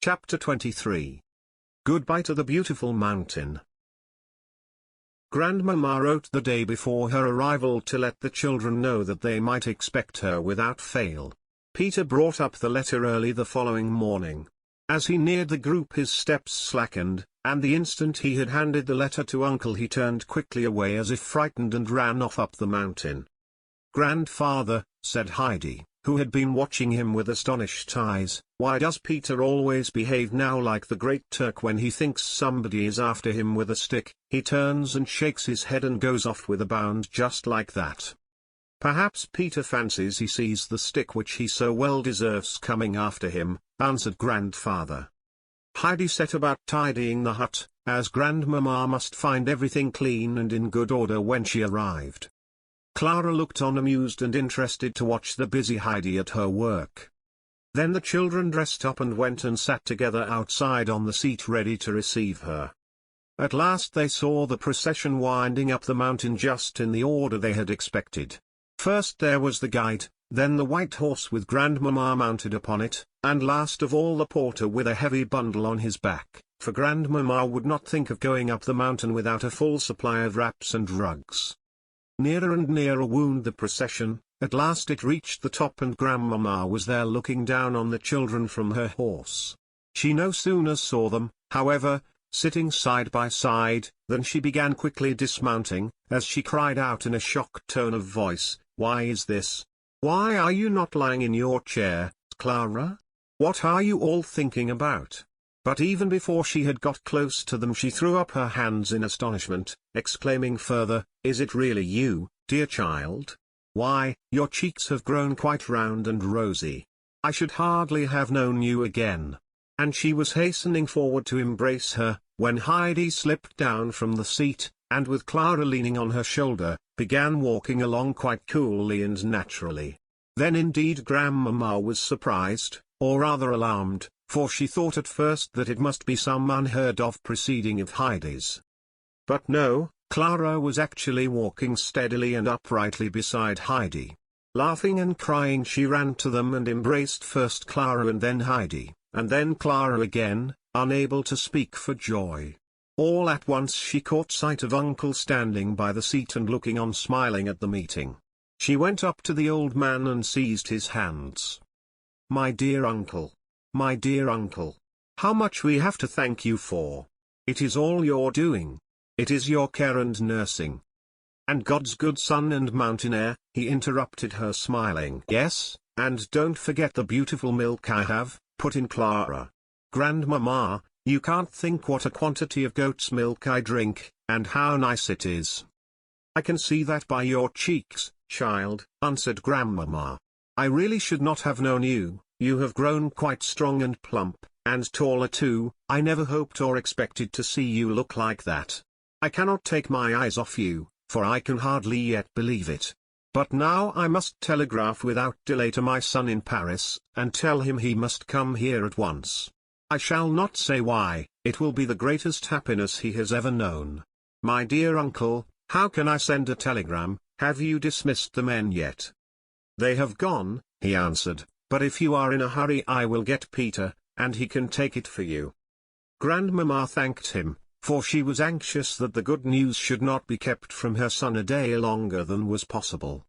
Chapter 23. Goodbye to the Beautiful Mountain. Grandmama wrote the day before her arrival to let the children know that they might expect her without fail. Peter brought up the letter early the following morning. As he neared the group his steps slackened, and the instant he had handed the letter to Uncle he turned quickly away as if frightened and ran off up the mountain. "Grandfather," said Heidi, who had been watching him with astonished eyes, "why does Peter always behave now like the Great Turk when he thinks somebody is after him with a stick? He turns and shakes his head and goes off with a bound just like that." "Perhaps Peter fancies he sees the stick which he so well deserves coming after him," answered Grandfather. Heidi set about tidying the hut, as Grandmama must find everything clean and in good order when she arrived. Clara looked on amused and interested to watch the busy Heidi at her work. Then the children dressed up and went and sat together outside on the seat ready to receive her. At last they saw the procession winding up the mountain just in the order they had expected. First there was the guide, then the white horse with Grandmama mounted upon it, and last of all the porter with a heavy bundle on his back, for Grandmama would not think of going up the mountain without a full supply of wraps and rugs. Nearer and nearer wound the procession. At last it reached the top and Grandmama was there looking down on the children from her horse. She no sooner saw them, however, sitting side by side, than she began quickly dismounting, as she cried out in a shocked tone of voice, "Why is this? Why are you not lying in your chair, Clara? What are you all thinking about?" But even before she had got close to them she threw up her hands in astonishment, exclaiming further, "Is it really you, dear child? Why, your cheeks have grown quite round and rosy. I should hardly have known you again." And she was hastening forward to embrace her, when Heidi slipped down from the seat, and with Clara leaning on her shoulder, began walking along quite coolly and naturally. Then indeed Grandmama was surprised, or rather alarmed, for she thought at first that it must be some unheard-of proceeding of Heidi's. But no, Clara was actually walking steadily and uprightly beside Heidi. Laughing and crying she ran to them and embraced first Clara and then Heidi, and then Clara again, unable to speak for joy. All at once she caught sight of Uncle standing by the seat and looking on smiling at the meeting. She went up to the old man and seized his hands. "My dear uncle. My dear uncle. How much we have to thank you for. It is all your doing. It is your care and nursing." "And God's good sun and mountain air," he interrupted her smiling. "Yes, and don't forget the beautiful milk I have," put in Clara. "Grandmama, you can't think what a quantity of goat's milk I drink, and how nice it is." "I can see that by your cheeks, child," answered Grandmama. "I really should not have known you. You have grown quite strong and plump, and taller too. I never hoped or expected to see you look like that. I cannot take my eyes off you, for I can hardly yet believe it. But now I must telegraph without delay to my son in Paris, and tell him he must come here at once. I shall not say why, it will be the greatest happiness he has ever known. My dear uncle, how can I send a telegram? Have you dismissed the men yet?" "They have gone," he answered. "But if you are in a hurry I will get Peter, and he can take it for you." Grandmama thanked him, for she was anxious that the good news should not be kept from her son a day longer than was possible.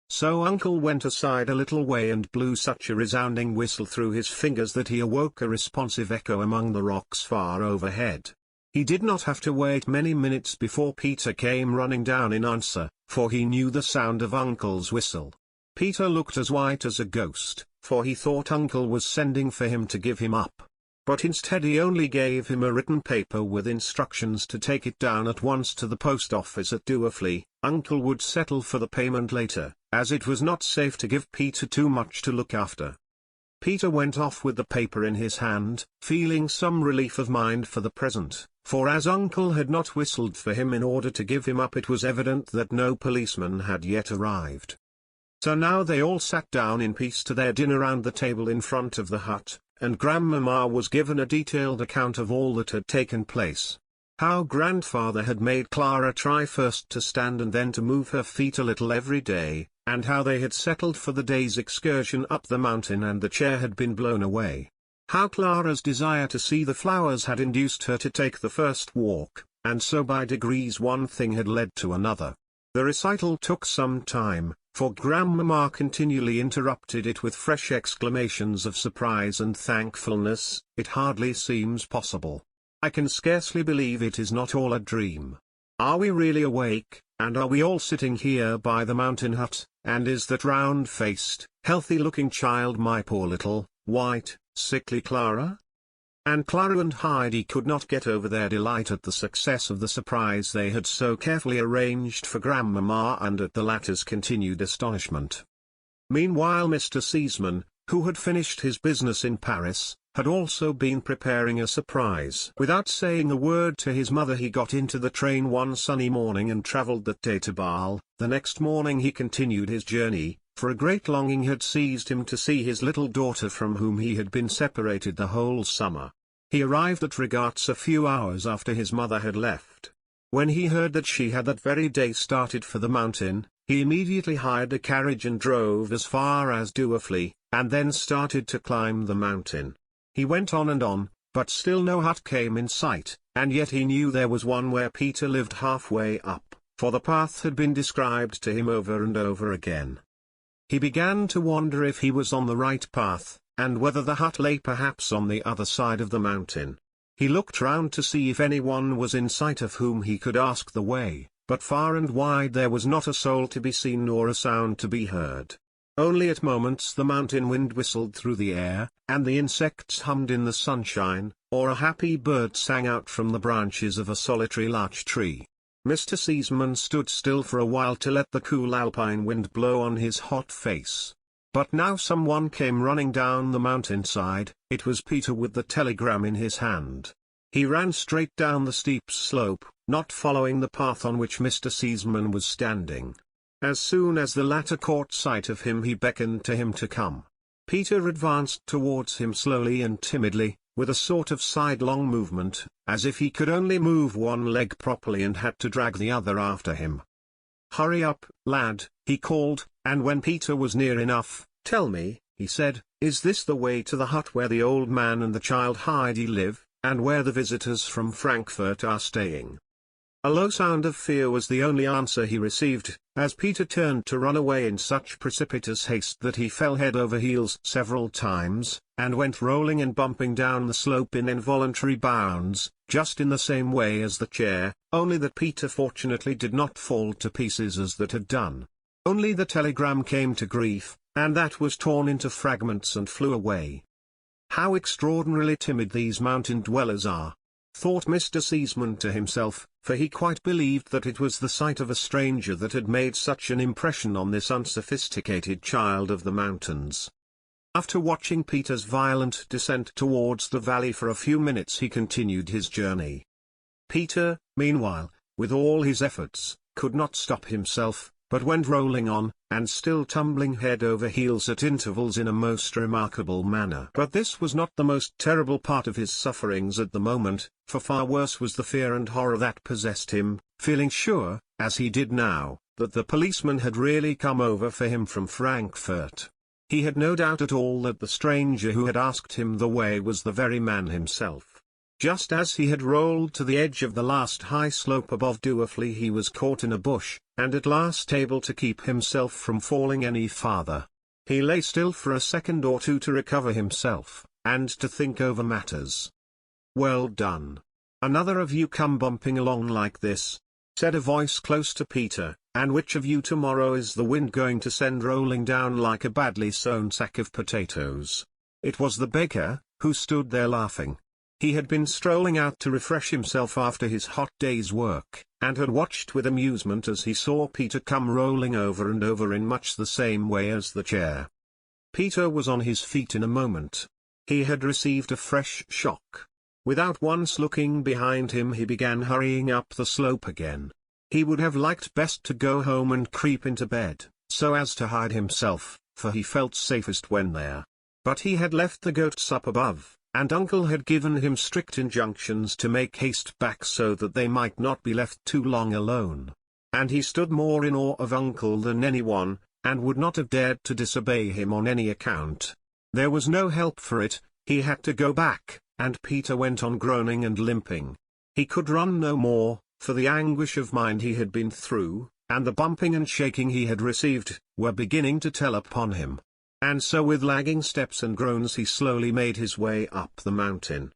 So Uncle went aside a little way and blew such a resounding whistle through his fingers that he awoke a responsive echo among the rocks far overhead. He did not have to wait many minutes before Peter came running down in answer, for he knew the sound of Uncle's whistle. Peter looked as white as a ghost, for he thought Uncle was sending for him to give him up. But instead he only gave him a written paper with instructions to take it down at once to the post office at Doerfleet. Uncle would settle for the payment later, as it was not safe to give Peter too much to look after. Peter went off with the paper in his hand, feeling some relief of mind for the present, for as Uncle had not whistled for him in order to give him up it was evident that no policeman had yet arrived. So now they all sat down in peace to their dinner round the table in front of the hut, and Grandmama was given a detailed account of all that had taken place. How Grandfather had made Clara try first to stand and then to move her feet a little every day, and how they had settled for the day's excursion up the mountain and the chair had been blown away. How Clara's desire to see the flowers had induced her to take the first walk, and so by degrees one thing had led to another. The recital took some time, for Grandmamma continually interrupted it with fresh exclamations of surprise and thankfulness. It hardly seems possible. I can scarcely believe it is not all a dream. Are we really awake, and are we all sitting here by the mountain hut, and is that round-faced, healthy-looking child my poor little, white, sickly Clara? And Clara and Heidi could not get over their delight at the success of the surprise they had so carefully arranged for Grandmamma and at the latter's continued astonishment. Meanwhile Mr. Seaman, who had finished his business in Paris, had also been preparing a surprise. Without saying a word to his mother he got into the train one sunny morning and travelled that day to Bâle. The next morning he continued his journey, for a great longing had seized him to see his little daughter from whom he had been separated the whole summer. He arrived at Regards a few hours after his mother had left. When he heard that she had that very day started for the mountain, he immediately hired a carriage and drove as far as Douarfleet, and then started to climb the mountain. He went on, but still no hut came in sight, and yet he knew there was one where Peter lived halfway up, for the path had been described to him over and over again. He began to wonder if he was on the right path, and whether the hut lay perhaps on the other side of the mountain. He looked round to see if anyone was in sight of whom he could ask the way, but far and wide there was not a soul to be seen nor a sound to be heard. Only at moments the mountain wind whistled through the air, and the insects hummed in the sunshine, or a happy bird sang out from the branches of a solitary larch tree. Mr. Seaman stood still for a while to let the cool alpine wind blow on his hot face. But now someone came running down the mountainside. It was Peter with the telegram in his hand. He ran straight down the steep slope, not following the path on which Mr. Seaman was standing. As soon as the latter caught sight of him he beckoned to him to come. Peter advanced towards him slowly and timidly, with a sort of sidelong movement, as if he could only move one leg properly and had to drag the other after him. "Hurry up, lad," he called, and when Peter was near enough, "Tell me," he said, "is this the way to the hut where the old man and the child Heidi live, and where the visitors from Frankfurt are staying?" A low sound of fear was the only answer he received, as Peter turned to run away in such precipitous haste that he fell head over heels several times, and went rolling and bumping down the slope in involuntary bounds, just in the same way as the chair, only that Peter fortunately did not fall to pieces as that had done. Only the telegram came to grief, and that was torn into fragments and flew away. How extraordinarily timid these mountain dwellers are, thought Mr. Seaman to himself, for he quite believed that it was the sight of a stranger that had made such an impression on this unsophisticated child of the mountains. After watching Peter's violent descent towards the valley for a few minutes he continued his journey. Peter, meanwhile, with all his efforts, could not stop himself, but went rolling on, and still tumbling head over heels at intervals in a most remarkable manner. But this was not the most terrible part of his sufferings at the moment, for far worse was the fear and horror that possessed him, feeling sure, as he did now, that the policeman had really come over for him from Frankfurt. He had no doubt at all that the stranger who had asked him the way was the very man himself. Just as he had rolled to the edge of the last high slope above Douarfleet he was caught in a bush, and at last able to keep himself from falling any farther. He lay still for a second or two to recover himself, and to think over matters. "Well done. Another of you come bumping along like this," said a voice close to Peter, "and which of you tomorrow is the wind going to send rolling down like a badly sown sack of potatoes?" It was the beggar, who stood there laughing. He had been strolling out to refresh himself after his hot day's work, and had watched with amusement as he saw Peter come rolling over and over in much the same way as the chair. Peter was on his feet in a moment. He had received a fresh shock. Without once looking behind him he began hurrying up the slope again. He would have liked best to go home and creep into bed, so as to hide himself, for he felt safest when there. But he had left the goats up above, and Uncle had given him strict injunctions to make haste back so that they might not be left too long alone. And he stood more in awe of Uncle than anyone, and would not have dared to disobey him on any account. There was no help for it, He had to go back, and Peter went on groaning and limping. He could run no more, for the anguish of mind he had been through, and the bumping and shaking he had received, were beginning to tell upon him. And so with lagging steps and groans he slowly made his way up the mountain.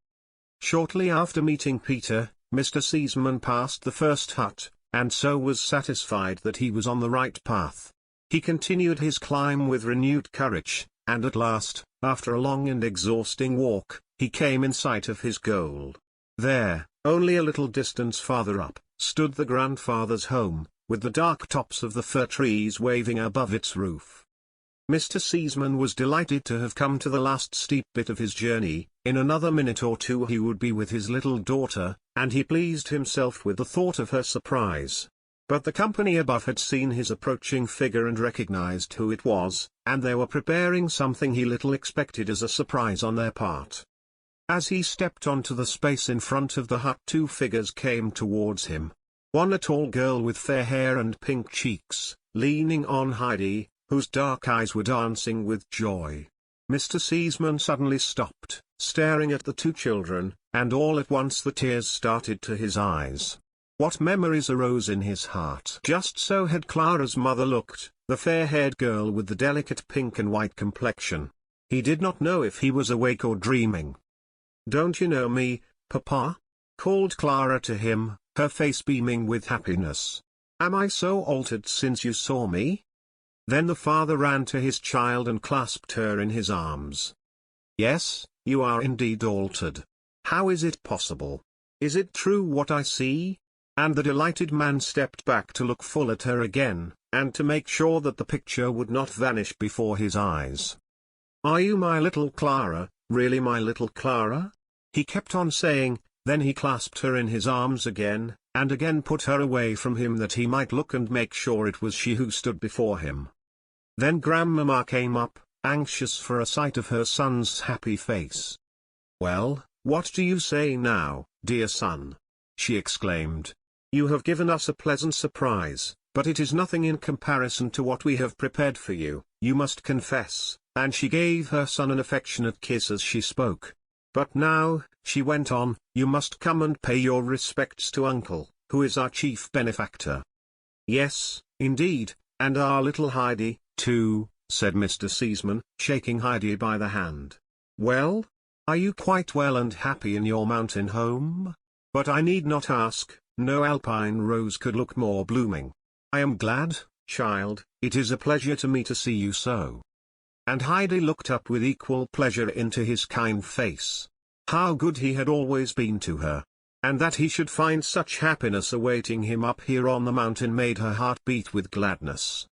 Shortly after meeting Peter, Mr. Seaman passed the first hut, and so was satisfied that he was on the right path. He continued his climb with renewed courage, and at last, after a long and exhausting walk, he came in sight of his goal. There, only a little distance farther up, stood the grandfather's home, with the dark tops of the fir trees waving above its roof. Mr. Seaman was delighted to have come to the last steep bit of his journey. In another minute or two he would be with his little daughter, and he pleased himself with the thought of her surprise. But the company above had seen his approaching figure and recognized who it was, and they were preparing something he little expected as a surprise on their part. As he stepped onto the space in front of the hut, two figures came towards him. One a tall girl with fair hair and pink cheeks, leaning on Heidi, whose dark eyes were dancing with joy. Mr. Seaman suddenly stopped, staring at the two children, and all at once the tears started to his eyes. What memories arose in his heart! Just so had Clara's mother looked, the fair-haired girl with the delicate pink and white complexion. He did not know if he was awake or dreaming. "Don't you know me, Papa?" called Clara to him, her face beaming with happiness. "Am I so altered since you saw me?" Then the father ran to his child and clasped her in his arms. "Yes, you are indeed altered. How is it possible? Is it true what I see?" And the delighted man stepped back to look full at her again, and to make sure that the picture would not vanish before his eyes. "Are you my little Clara, really my little Clara?" he kept on saying. Then he clasped her in his arms again, and again put her away from him that he might look and make sure it was she who stood before him. Then Grandmamma came up, anxious for a sight of her son's happy face. "Well, what do you say now, dear son?" she exclaimed. "You have given us a pleasant surprise, but it is nothing in comparison to what we have prepared for you, you must confess," and she gave her son an affectionate kiss as she spoke. "But now," she went on, "you must come and pay your respects to Uncle, who is our chief benefactor." "Yes, indeed, and our little Heidi, too," said Mr. Seaman, shaking Heidi by the hand. "Well? Are you quite well and happy in your mountain home? But I need not ask, no alpine rose could look more blooming. I am glad, child, it is a pleasure to me to see you so." And Heidi looked up with equal pleasure into his kind face. How good he had always been to her. And that he should find such happiness awaiting him up here on the mountain made her heart beat with gladness.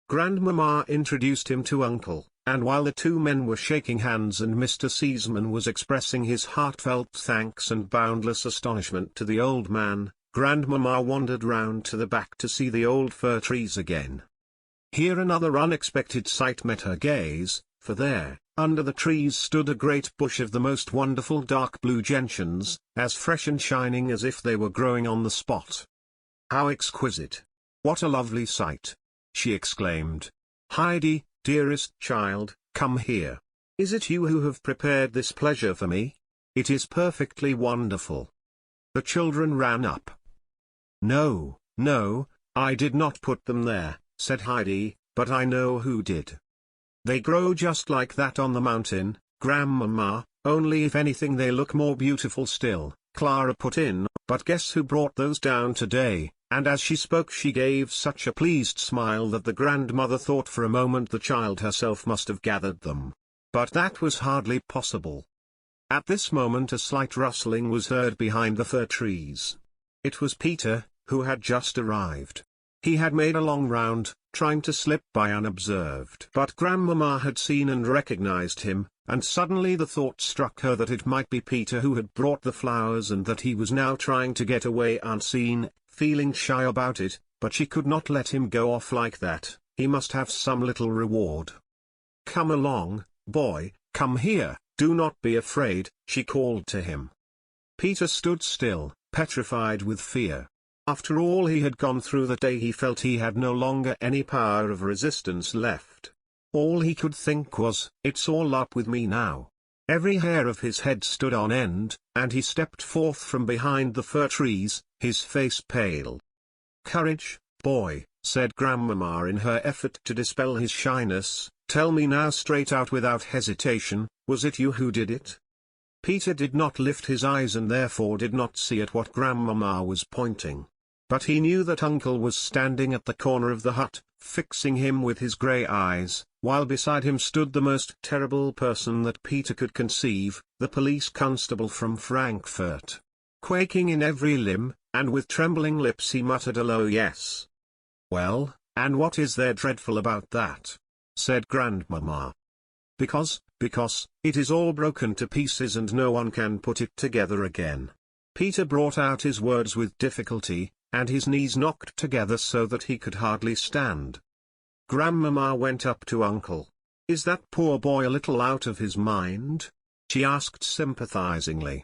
Grandmamma introduced him to Uncle, and while the two men were shaking hands and Mr. Seaman was expressing his heartfelt thanks and boundless astonishment to the old man, Grandmamma wandered round to the back to see the old fir trees again. Here another unexpected sight met her gaze, for there, under the trees stood a great bush of the most wonderful dark blue gentians, as fresh and shining as if they were growing on the spot. "How exquisite! What a lovely sight!" she exclaimed. "Heidi, dearest child, come here. Is it you who have prepared this pleasure for me? It is perfectly wonderful." The children ran up. "No, no, I did not put them there," said Heidi, "but I know who did. They grow just like that on the mountain, Grandmamma, only if anything they look more beautiful still," Clara put in. "But guess who brought those down today?" And as she spoke she gave such a pleased smile that the grandmother thought for a moment the child herself must have gathered them. But that was hardly possible. At this moment a slight rustling was heard behind the fir trees. It was Peter, who had just arrived. He had made a long round, trying to slip by unobserved. But Grandmamma had seen and recognized him, and suddenly the thought struck her that it might be Peter who had brought the flowers and that he was now trying to get away unseen, feeling shy about it, but she could not let him go off like that, he must have some little reward. "Come along, boy, come here, do not be afraid," she called to him. Peter stood still, petrified with fear. After all he had gone through that day he felt he had no longer any power of resistance left. All he could think was, "It's all up with me now." Every hair of his head stood on end, and he stepped forth from behind the fir trees, his face pale. "Courage, boy," said Grandmamma in her effort to dispel his shyness. "Tell me now straight out without hesitation, was it you who did it?" Peter did not lift his eyes and therefore did not see at what Grandmamma was pointing. But he knew that Uncle was standing at the corner of the hut, fixing him with his grey eyes, while beside him stood the most terrible person that Peter could conceive, the police constable from Frankfurt. Quaking in every limb, and with trembling lips he muttered a low yes. "Well, and what is there dreadful about that?" said Grandmamma. Because, it is all broken to pieces and no one can put it together again." Peter brought out his words with difficulty, and his knees knocked together so that he could hardly stand. Grandmamma went up to Uncle. "Is that poor boy a little out of his mind?" she asked sympathizingly.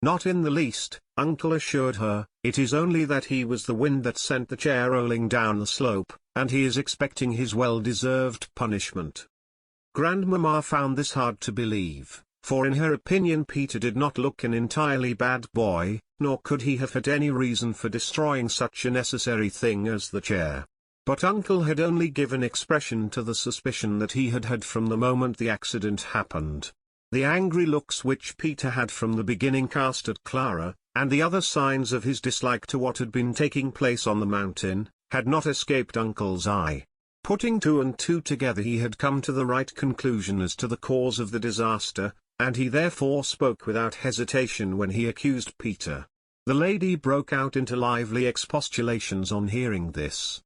"Not in the least," Uncle assured her. "It is only that he was the wind that sent the chair rolling down the slope, and he is expecting his well-deserved punishment." Grandmamma found this hard to believe, for in her opinion Peter did not look an entirely bad boy, nor could he have had any reason for destroying such a necessary thing as the chair. But Uncle had only given expression to the suspicion that he had had from the moment the accident happened. The angry looks which Peter had from the beginning cast at Clara, and the other signs of his dislike to what had been taking place on the mountain, had not escaped Uncle's eye. Putting two and two together he had come to the right conclusion as to the cause of the disaster, and he therefore spoke without hesitation when he accused Peter. The lady broke out into lively expostulations on hearing this.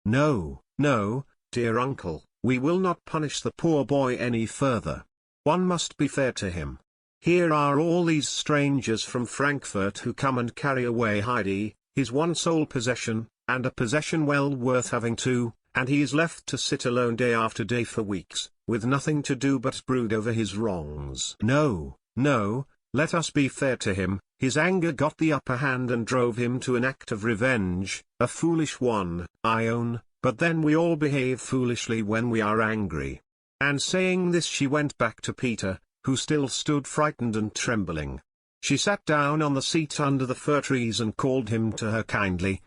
"No, no, dear Uncle, we will not punish the poor boy any further. One must be fair to him. Here are all these strangers from Frankfurt who come and carry away Heidi, his one sole possession, and a possession well worth having too, and he is left to sit alone day after day for weeks, with nothing to do but brood over his wrongs. No, no, let us be fair to him. His anger got the upper hand and drove him to an act of revenge, a foolish one, I own, but then we all behave foolishly when we are angry." And saying this she went back to Peter, who still stood frightened and trembling. She sat down on the seat under the fir trees and called him to her kindly.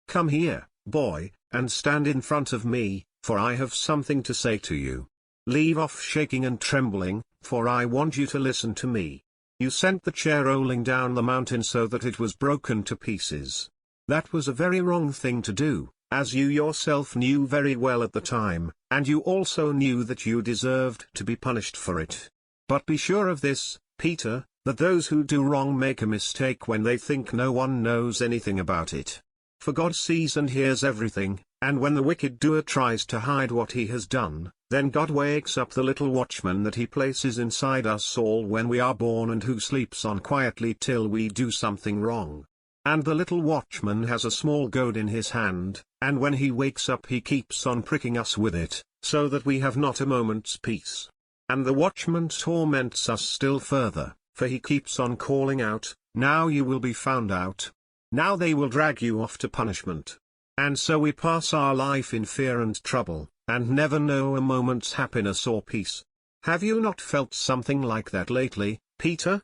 "Come here, boy, and stand in front of me, for I have something to say to you. Leave off shaking and trembling, for I want you to listen to me. You sent the chair rolling down the mountain so that it was broken to pieces. That was a very wrong thing to do, as you yourself knew very well at the time, and you also knew that you deserved to be punished for it. But be sure of this, Peter, that those who do wrong make a mistake when they think no one knows anything about it. For God sees and hears everything, and when the wicked doer tries to hide what he has done, then God wakes up the little watchman that he places inside us all when we are born and who sleeps on quietly till we do something wrong. And the little watchman has a small goad in his hand, and when he wakes up he keeps on pricking us with it, so that we have not a moment's peace. And the watchman torments us still further, for he keeps on calling out, 'Now you will be found out. Now they will drag you off to punishment.' And so we pass our life in fear and trouble, and never know a moment's happiness or peace. Have you not felt something like that lately, Peter?"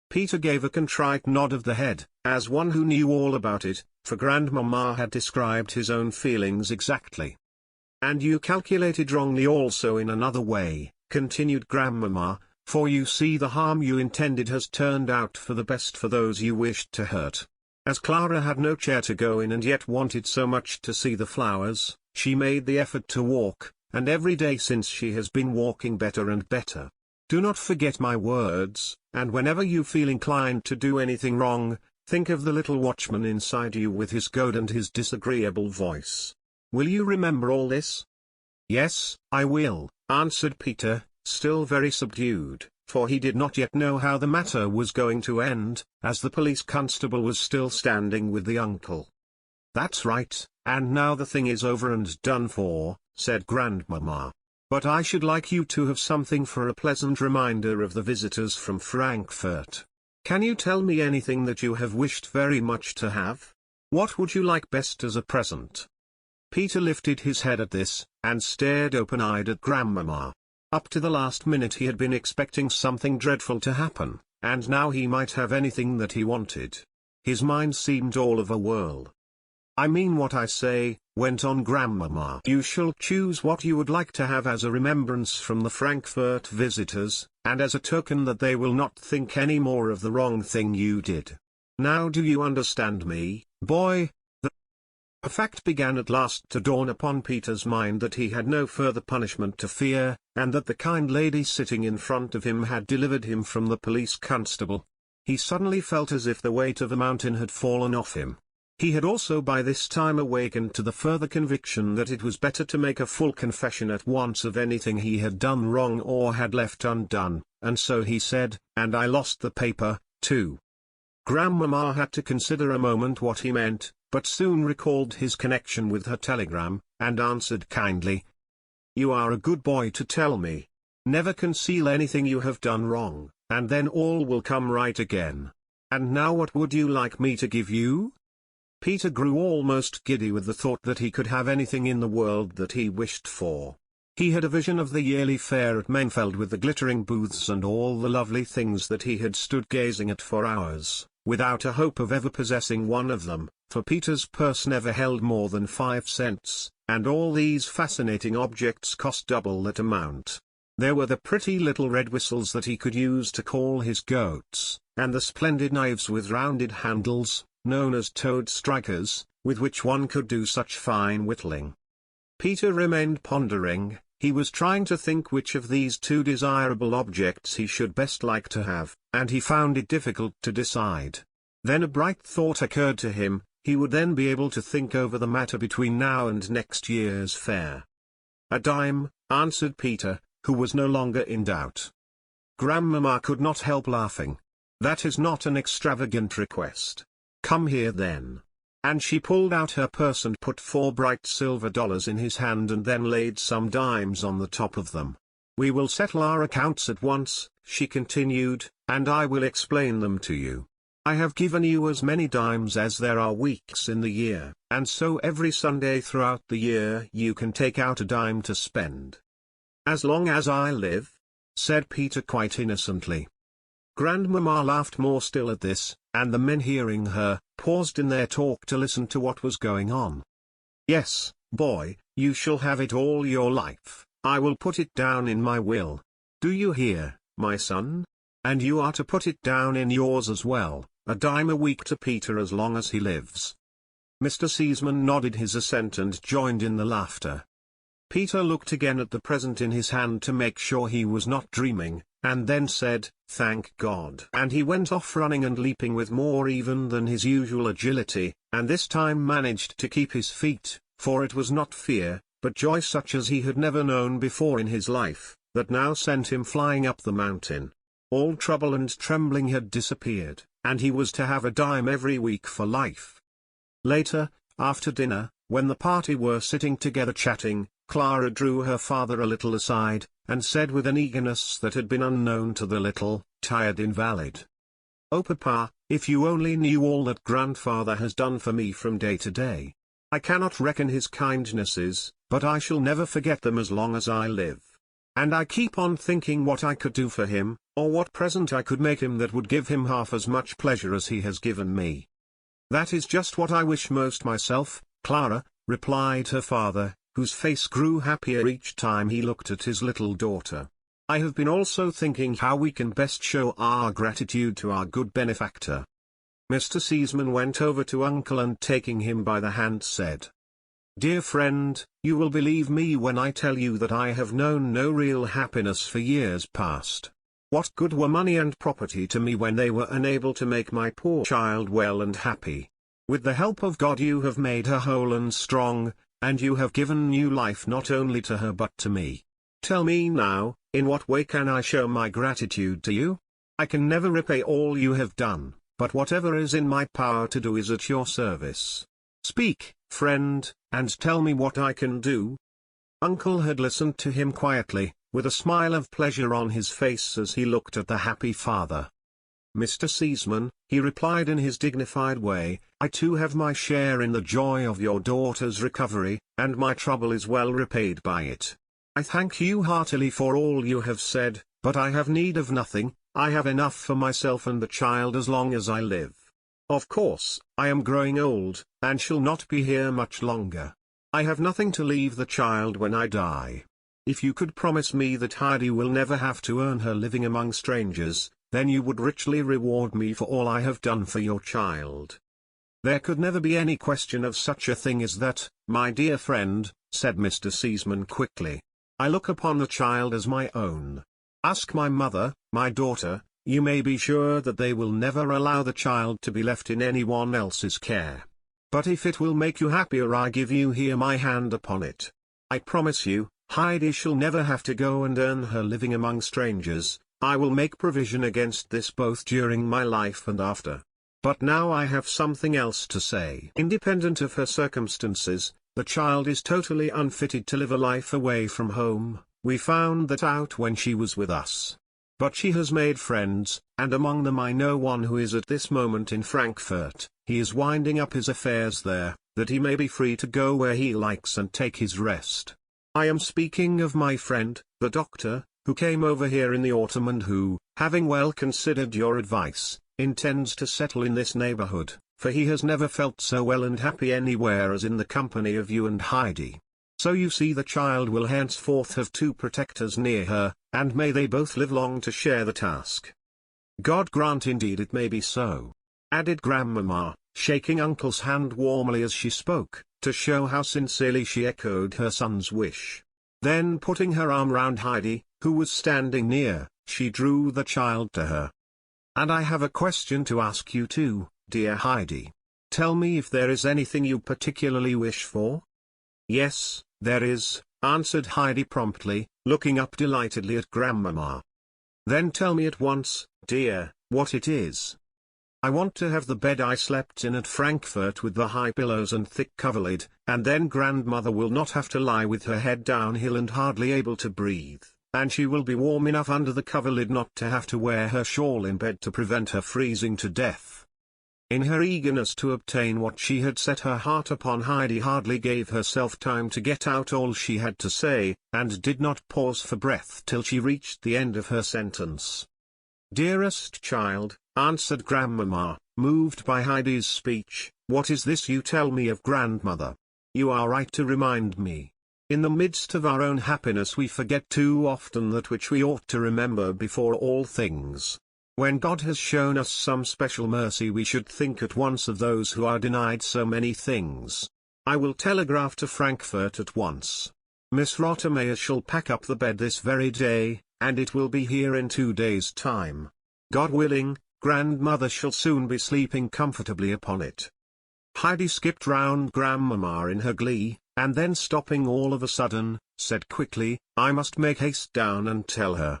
Peter gave a contrite nod of the head, as one who knew all about it, for Grandmamma had described his own feelings exactly. "And you calculated wrongly also in another way," continued Grandmamma, "for you see the harm you intended has turned out for the best for those you wished to hurt. As Clara had no chair to go in and yet wanted so much to see the flowers, she made the effort to walk, and every day since she has been walking better and better. Do not forget my words, and whenever you feel inclined to do anything wrong, think of the little watchman inside you with his goad and his disagreeable voice. Will you remember all this?" "Yes, I will," answered Peter, still very subdued, for he did not yet know how the matter was going to end, as the police constable was still standing with the uncle. "That's right, and now the thing is over and done for," said Grandmamma. "But I should like you to have something for a pleasant reminder of the visitors from Frankfurt. Can you tell me anything that you have wished very much to have? What would you like best as a present?" Peter lifted his head at this, and stared open-eyed at Grandmamma. Up to the last minute he had been expecting something dreadful to happen, and now he might have anything that he wanted. His mind seemed all of a whirl. "I mean what I say," went on Grandmama. "You shall choose what you would like to have as a remembrance from the Frankfurt visitors, and as a token that they will not think any more of the wrong thing you did. Now do you understand me, boy?" The fact began at last to dawn upon Peter's mind that he had no further punishment to fear, and that the kind lady sitting in front of him had delivered him from the police constable. He suddenly felt as if the weight of a mountain had fallen off him. He had also by this time awakened to the further conviction that it was better to make a full confession at once of anything he had done wrong or had left undone, and so he said, "And I lost the paper, too." Grandmama had to consider a moment what he meant, but soon recalled his connection with her telegram, and answered kindly, "You are a good boy to tell me. Never conceal anything you have done wrong, and then all will come right again. And now what would you like me to give you?" Peter grew almost giddy with the thought that he could have anything in the world that he wished for. He had a vision of the yearly fair at Mainfeld with the glittering booths and all the lovely things that he had stood gazing at for hours, without a hope of ever possessing one of them, for Peter's purse never held more than 5 cents, and all these fascinating objects cost double that amount. There were the pretty little red whistles that he could use to call his goats, and the splendid knives with rounded handles, known as toad strikers, with which one could do such fine whittling. Peter remained pondering. He was trying to think which of these two desirable objects he should best like to have, and he found it difficult to decide. Then a bright thought occurred to him. He would then be able to think over the matter between now and next year's fair. "A dime," answered Peter, who was no longer in doubt. Grandmama could not help laughing. "That is not an extravagant request. Come here then." And she pulled out her purse and put 4 bright silver dollars in his hand and then laid some dimes on the top of them. "We will settle our accounts at once," she continued, "and I will explain them to you. I have given you as many dimes as there are weeks in the year, and so every Sunday throughout the year you can take out a dime to spend." "As long as I live?" said Peter quite innocently. Grandmama laughed more still at this, and the men hearing her, paused in their talk to listen to what was going on. "Yes, boy, you shall have it all your life. I will put it down in my will. Do you hear, my son? And you are to put it down in yours as well, a dime a week to Peter as long as he lives." Mr. Seaman nodded his assent and joined in the laughter. Peter looked again at the present in his hand to make sure he was not dreaming, and then said, "Thank God." And he went off running and leaping with more even than his usual agility, and this time managed to keep his feet, for it was not fear, but joy such as he had never known before in his life, that now sent him flying up the mountain. All trouble and trembling had disappeared, and he was to have a dime every week for life. Later, after dinner, when the party were sitting together chatting, Clara drew her father a little aside, and said with an eagerness that had been unknown to the little, tired invalid, "Oh papa, if you only knew all that grandfather has done for me from day to day. I cannot reckon his kindnesses, but I shall never forget them as long as I live. And I keep on thinking what I could do for him, or what present I could make him that would give him half as much pleasure as he has given me." "That is just what I wish most myself, Clara," replied her father, whose face grew happier each time he looked at his little daughter. "I have been also thinking how we can best show our gratitude to our good benefactor." Mr. Seaman went over to Uncle and taking him by the hand said, "Dear friend, you will believe me when I tell you that I have known no real happiness for years past. What good were money and property to me when they were unable to make my poor child well and happy? With the help of God you have made her whole and strong, and you have given new life not only to her but to me. Tell me now, in what way can I show my gratitude to you? I can never repay all you have done, but whatever is in my power to do is at your service. Speak, friend, and tell me what I can do." Uncle had listened to him quietly, with a smile of pleasure on his face as he looked at the happy father. "Mr. Seaman," he replied in his dignified way, "I too have my share in the joy of your daughter's recovery, and my trouble is well repaid by it. I thank you heartily for all you have said, but I have need of nothing. I have enough for myself and the child as long as I live. Of course, I am growing old, and shall not be here much longer. I have nothing to leave the child when I die. If you could promise me that Heidi will never have to earn her living among strangers, then you would richly reward me for all I have done for your child. There could never be any question of such a thing as that, my dear friend, said Mr. Seaman quickly. I look upon the child as my own. Ask my mother, my daughter, you may be sure that they will never allow the child to be left in anyone else's care. But if it will make you happier, I give you here my hand upon it. I promise you, Heidi shall never have to go and earn her living among strangers. I will make provision against this both during my life and after. But now I have something else to say. Independent of her circumstances, the child is totally unfitted to live a life away from home. We found that out when she was with us. But she has made friends, and among them I know one who is at this moment in Frankfurt. He is winding up his affairs there, that he may be free to go where he likes and take his rest. I am speaking of my friend, the doctor, who came over here in the autumn and who, having well considered your advice, intends to settle in this neighborhood, for he has never felt so well and happy anywhere as in the company of you and Heidi. So you see the child will henceforth have two protectors near her, and may they both live long to share the task. God grant indeed it may be so, added Grandmamma, shaking Uncle's hand warmly as she spoke, to show how sincerely she echoed her son's wish. Then putting her arm round Heidi, who was standing near, she drew the child to her. And I have a question to ask you too, dear Heidi. Tell me if there is anything you particularly wish for? Yes, there is, answered Heidi promptly, looking up delightedly at Grandmamma. Then tell me at once, dear, what it is. I want to have the bed I slept in at Frankfurt with the high pillows and thick coverlid, and then Grandmother will not have to lie with her head downhill and hardly able to breathe, and she will be warm enough under the coverlid not to have to wear her shawl in bed to prevent her freezing to death. In her eagerness to obtain what she had set her heart upon, Heidi hardly gave herself time to get out all she had to say, and did not pause for breath till she reached the end of her sentence. Dearest child, answered Grandmamma, moved by Heidi's speech, what is this you tell me of Grandmother? You are right to remind me. In the midst of our own happiness we forget too often that which we ought to remember before all things. When God has shown us some special mercy we should think at once of those who are denied so many things. I will telegraph to Frankfurt at once. Miss Rottermeier shall pack up the bed this very day, and it will be here in 2 days' time. God willing, Grandmother shall soon be sleeping comfortably upon it. Heidi skipped round Grandmamma in her glee, and then stopping all of a sudden, said quickly, I must make haste down and tell her.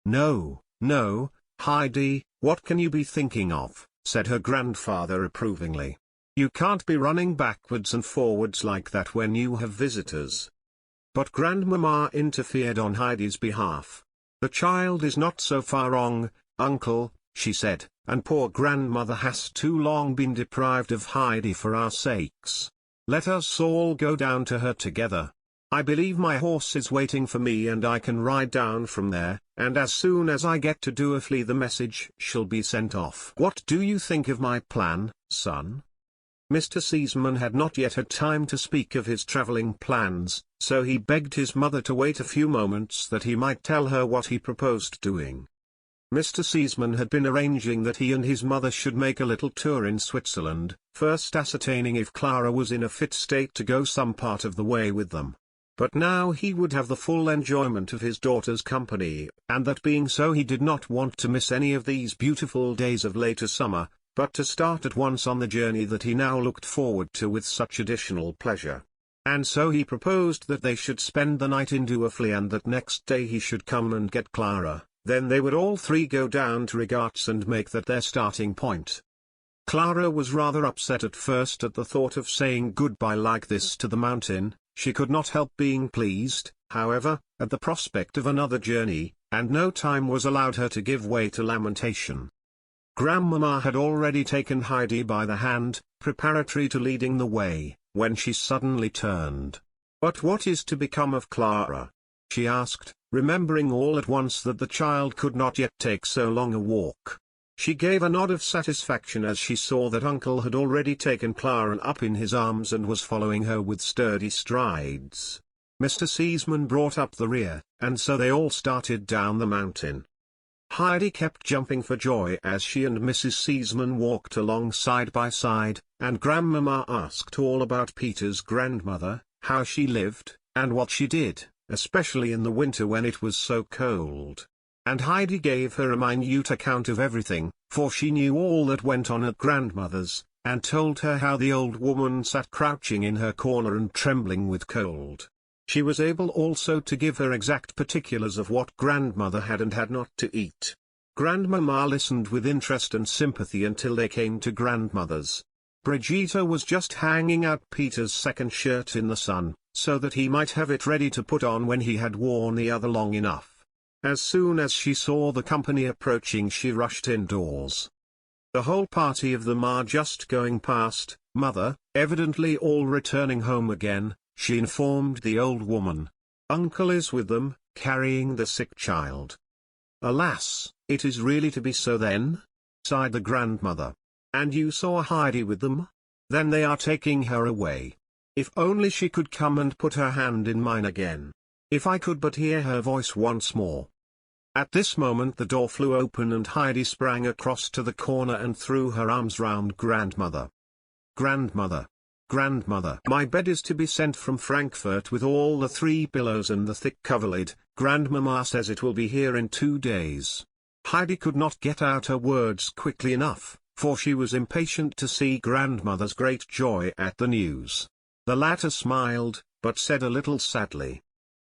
No, no, Heidi, what can you be thinking of, said her grandfather approvingly. You can't be running backwards and forwards like that when you have visitors. But Grandmamma interfered on Heidi's behalf. The child is not so far wrong, Uncle, she said, and poor Grandmother has too long been deprived of Heidi for our sakes. Let us all go down to her together. I believe my horse is waiting for me and I can ride down from there, and as soon as I get to Doerfli the message shall be sent off. What do you think of my plan, son? Mr. Seaman had not yet had time to speak of his travelling plans, so he begged his mother to wait a few moments that he might tell her what he proposed doing. Mr. Seaman had been arranging that he and his mother should make a little tour in Switzerland, first ascertaining if Clara was in a fit state to go some part of the way with them. But now he would have the full enjoyment of his daughter's company, and that being so he did not want to miss any of these beautiful days of later summer, but to start at once on the journey that he now looked forward to with such additional pleasure. And so he proposed that they should spend the night in Doerfli and that next day he should come and get Clara, then they would all three go down to Regarts and make that their starting point. Clara was rather upset at first at the thought of saying goodbye like this to the mountain. She could not help being pleased, however, at the prospect of another journey, and no time was allowed her to give way to lamentation. Grandmamma had already taken Heidi by the hand, preparatory to leading the way, when she suddenly turned. But what is to become of Clara? she asked, remembering all at once that the child could not yet take so long a walk. She gave a nod of satisfaction as she saw that Uncle had already taken Clara up in his arms and was following her with sturdy strides. Mr. Seaman brought up the rear, and so they all started down the mountain. Heidi kept jumping for joy as she and Mrs. Seaman walked along side by side, and Grandmama asked all about Peter's grandmother, how she lived, and what she did, especially in the winter when it was so cold. And Heidi gave her a minute account of everything, for she knew all that went on at Grandmother's, and told her how the old woman sat crouching in her corner and trembling with cold. She was able also to give her exact particulars of what Grandmother had and had not to eat. Grandmama listened with interest and sympathy until they came to Grandmother's. Brigitte was just hanging out Peter's second shirt in the sun, so that he might have it ready to put on when he had worn the other long enough. As soon as she saw the company approaching, she rushed indoors. The whole party of them are just going past, Mother, evidently all returning home again, she informed the old woman. Uncle is with them, carrying the sick child. Alas, it is really to be so then? Sighed the grandmother. And you saw Heidi with them? Then they are taking her away. If only she could come and put her hand in mine again. If I could but hear her voice once more. At this moment the door flew open and Heidi sprang across to the corner and threw her arms round Grandmother. Grandmother! Grandmother! My bed is to be sent from Frankfurt with all the 3 pillows and the thick coverlid. Grandmama says it will be here in 2 days. Heidi could not get out her words quickly enough, for she was impatient to see Grandmother's great joy at the news. The latter smiled, but said a little sadly,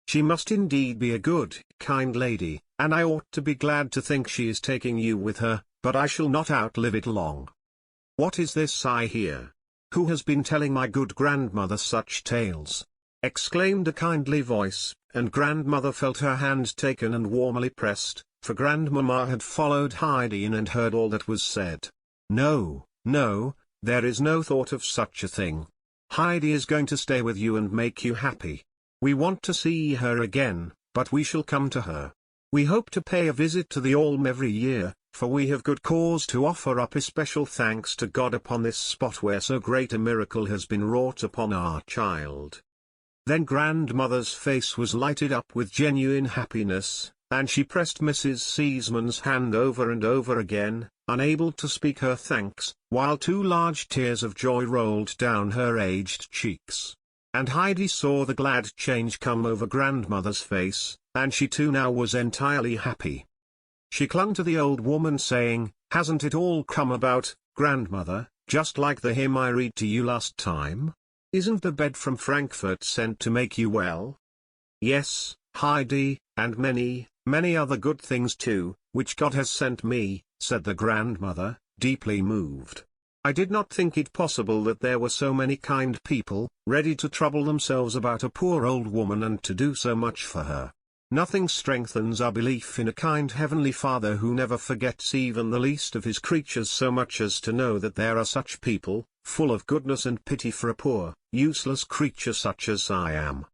she must indeed be a good, kind lady, and I ought to be glad to think she is taking you with her, but I shall not outlive it long. What is this I hear? Who has been telling my good grandmother such tales? Exclaimed a kindly voice, and Grandmother felt her hand taken and warmly pressed, for Grandmama had followed Heidi in and heard all that was said. No, no, there is no thought of such a thing. Heidi is going to stay with you and make you happy. We want to see her again, but we shall come to her. We hope to pay a visit to the Alm every year, for we have good cause to offer up especial thanks to God upon this spot where so great a miracle has been wrought upon our child. Then Grandmother's face was lighted up with genuine happiness, and she pressed Mrs. Seaman's hand over and over again, unable to speak her thanks, while 2 large tears of joy rolled down her aged cheeks. And Heidi saw the glad change come over Grandmother's face, and she too now was entirely happy. She clung to the old woman saying, hasn't it all come about, Grandmother, just like the hymn I read to you last time? Isn't the bed from Frankfurt sent to make you well? Yes, Heidi, and many, many other good things too, which God has sent me, said the grandmother, deeply moved. I did not think it possible that there were so many kind people, ready to trouble themselves about a poor old woman and to do so much for her. Nothing strengthens our belief in a kind Heavenly Father who never forgets even the least of his creatures so much as to know that there are such people, full of goodness and pity for a poor, useless creature such as I am.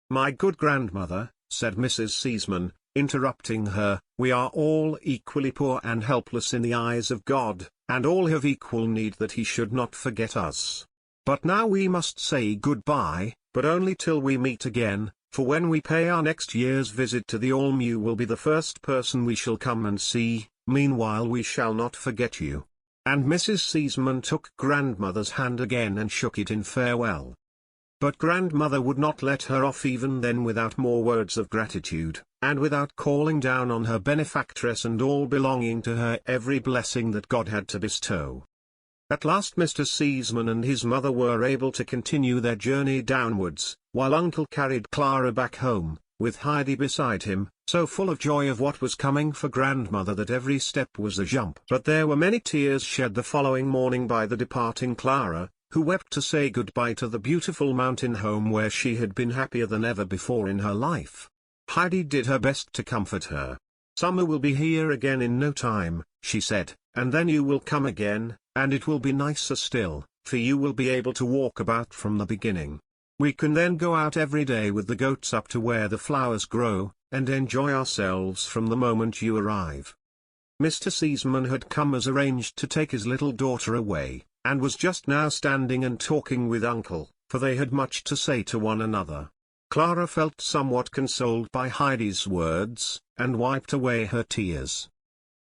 My good grandmother, said Mrs. Seaman, interrupting her, we are all equally poor and helpless in the eyes of God, and all have equal need that he should not forget us. But now we must say goodbye, but only till we meet again, for when we pay our next year's visit to the Alm you will be the first person we shall come and see, meanwhile we shall not forget you. And Mrs. Seaman took grandmother's hand again and shook it in farewell. But grandmother would not let her off even then without more words of gratitude, and without calling down on her benefactress and all belonging to her every blessing that God had to bestow. At last Mr. Seaman and his mother were able to continue their journey downwards, while Uncle carried Clara back home, with Heidi beside him, so full of joy of what was coming for grandmother that every step was a jump. But there were many tears shed the following morning by the departing Clara, who wept to say goodbye to the beautiful mountain home where she had been happier than ever before in her life. Heidi did her best to comfort her. Summer will be here again in no time, she said, and then you will come again, and it will be nicer still, for you will be able to walk about from the beginning. We can then go out every day with the goats up to where the flowers grow, and enjoy ourselves from the moment you arrive." Mr. Seaman had come as arranged to take his little daughter away, and was just now standing and talking with Uncle, for they had much to say to one another. Clara felt somewhat consoled by Heidi's words, and wiped away her tears.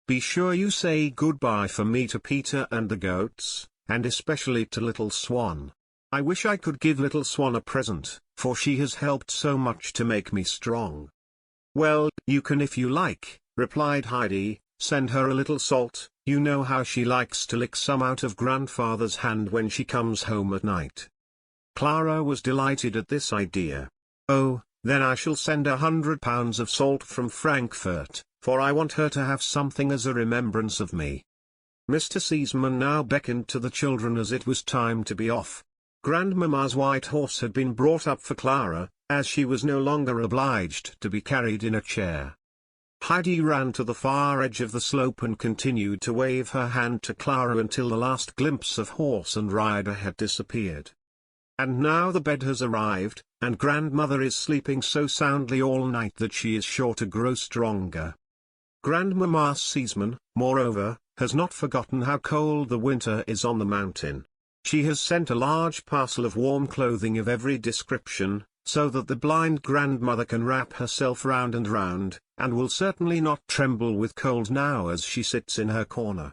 "Be sure you say goodbye for me to Peter and the goats, and especially to Little Swan. I wish I could give Little Swan a present, for she has helped so much to make me strong." "Well, you can if you like," replied Heidi. "Send her a little salt, you know how she likes to lick some out of grandfather's hand when she comes home at night." Clara was delighted at this idea. "Oh, then I shall send £100 of salt from Frankfurt, for I want her to have something as a remembrance of me." Mr. Seaman now beckoned to the children as it was time to be off. Grandmamma's white horse had been brought up for Clara, as she was no longer obliged to be carried in a chair. Heidi ran to the far edge of the slope and continued to wave her hand to Clara until the last glimpse of horse and rider had disappeared. And now the bed has arrived, and grandmother is sleeping so soundly all night that she is sure to grow stronger. Grandmamma Seaman, moreover, has not forgotten how cold the winter is on the mountain. She has sent a large parcel of warm clothing of every description, so that the blind grandmother can wrap herself round and round, and will certainly not tremble with cold now as she sits in her corner.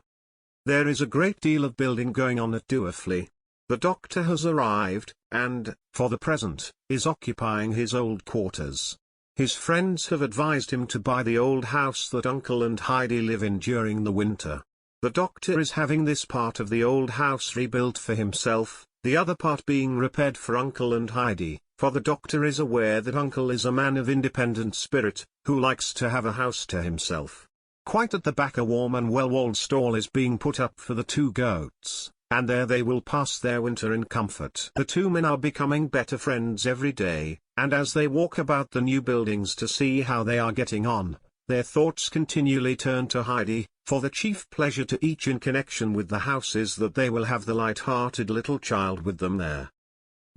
There is a great deal of building going on at Doerfli. The doctor has arrived, and, for the present, is occupying his old quarters. His friends have advised him to buy the old house that Uncle and Heidi live in during the winter. The doctor is having this part of the old house rebuilt for himself, the other part being repaired for Uncle and Heidi, for the doctor is aware that Uncle is a man of independent spirit, who likes to have a house to himself. Quite at the back a warm and well-walled stall is being put up for the two goats, and there they will pass their winter in comfort. The two men are becoming better friends every day, and as they walk about the new buildings to see how they are getting on, their thoughts continually turn to Heidi, for the chief pleasure to each in connection with the house is that they will have the light-hearted little child with them there.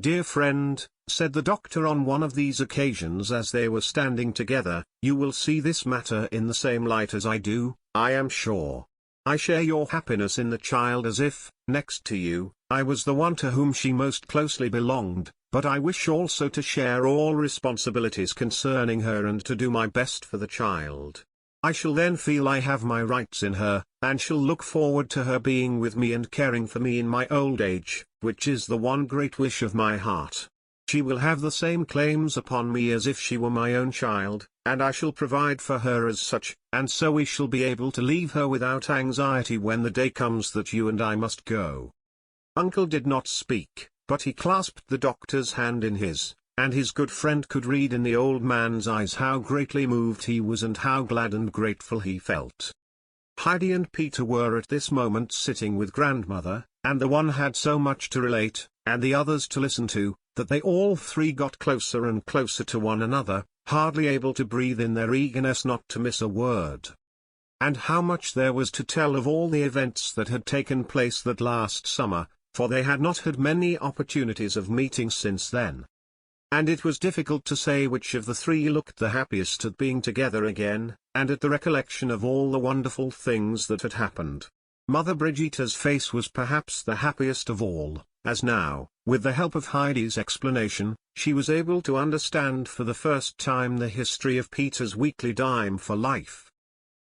"Dear friend," said the doctor on one of these occasions as they were standing together, "you will see this matter in the same light as I do, I am sure. I share your happiness in the child as if, next to you, I was the one to whom she most closely belonged, but I wish also to share all responsibilities concerning her and to do my best for the child. I shall then feel I have my rights in her, and shall look forward to her being with me and caring for me in my old age, which is the one great wish of my heart. She will have the same claims upon me as if she were my own child, and I shall provide for her as such, and so we shall be able to leave her without anxiety when the day comes that you and I must go." Uncle did not speak, but he clasped the doctor's hand in his, and his good friend could read in the old man's eyes how greatly moved he was and how glad and grateful he felt. Heidi and Peter were at this moment sitting with grandmother, and the one had so much to relate, and the others to listen to, that they all three got closer and closer to one another, hardly able to breathe in their eagerness not to miss a word. And how much there was to tell of all the events that had taken place that last summer, for they had not had many opportunities of meeting since then. And it was difficult to say which of the three looked the happiest at being together again, and at the recollection of all the wonderful things that had happened. Mother Brigitta's face was perhaps the happiest of all, as now, with the help of Heidi's explanation, she was able to understand for the first time the history of Peter's weekly dime for life.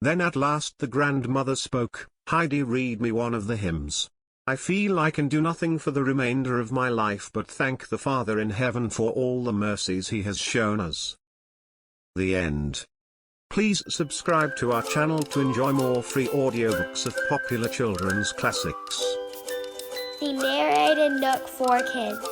Then at last the grandmother spoke. "Heidi, read me one of the hymns. I feel I can do nothing for the remainder of my life but thank the Father in heaven for all the mercies he has shown us." The end. Please subscribe to our channel to enjoy more free audiobooks of popular children's classics. The Narrated Nook for Kids.